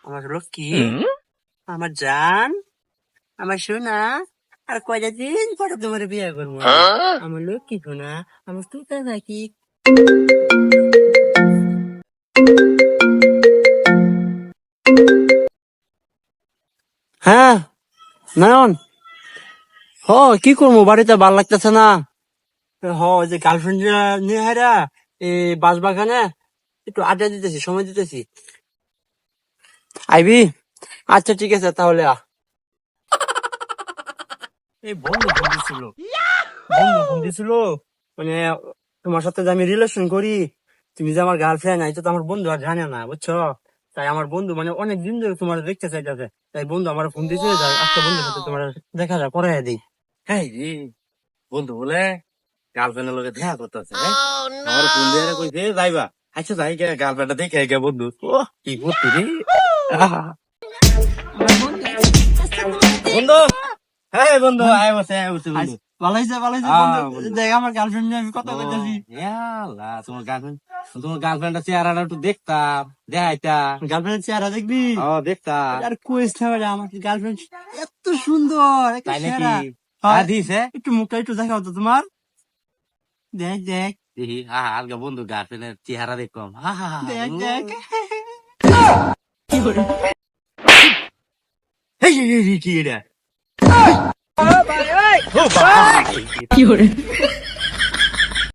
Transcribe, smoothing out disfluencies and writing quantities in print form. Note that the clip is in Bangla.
আমার লক্ষ্মী, আমার জান, আমার সোনা। আর কয়টা দিন পরে তোমার বিয়ে করবো। আমার লক্ষ্মী সোনা, আমার তুই নাকি। হ্যাঁ নয়ন, হ কি করবো, বাড়িতে ভাল লাগতেছে না। ওই যে গার্লফ্রেন্ড নিয়ে হারা এই বাস বাগানে একটু আড্ডা দিতেছি, সময় দিতেছি। আইবি? আচ্ছা ঠিক আছে তাহলে এই বন্ধু ফোন দিছিল, মানে তোমার সাথে যে আমি রিলেশন করি, তুমি যে আমার গার্লফ্রেন্ড, এই তো আমার বন্ধু আর জানে না, বুঝছো? তাই আমার বন্ধু মানে অনেক দিন ধরে তোমার দেখতে চাইতেছে, তাই বন্ধু আমার ফোন দিছে, আজকে বন্ধুর সাথে তোমার দেখা যায় পরে দিই। হ্যাঁ রে, বন্ধু বলে গার্লফ্রেন্ডের লগে দেখা করতেছে। আমার ফোন দিয়ে কইছে যাইবা। আচ্ছা যাই গে, গার্লফ্রেন্ডটা দেখে গে বন্ধু। ও কি করতে রে। আহা। বন্ধু, হ্যাঁ বন্ধু, আয় বসে বন্ধু। ভালো হয়েছে, ভালো হয়েছে বন্ধু, দেখ আমার গার্লফ্রেন্ড নিয়ে আমি কথা বলতেছি। ইয়াল্লাহ, তোমার গার্লফ্রেন্ডের চেহারাটা একটু দেখতাম, দেখাইতা। গার্লফ্রেন্ডের চেহারা দেখবি? ও দেখতাম। আর কোয়েস না রে, আমার গার্লফ্রেন্ড এত সুন্দর একটা তাই নাকি? চেহারা। হ্যাঁ দিছে। একটু মুখটা একটু দেখাও তো তোমার, দেখ দেখ দেখি, আলগা বন্ধু গার্লফ্রেন্ডের চেহারা দেখলাম। দেখ দেখ। কি এটা? কি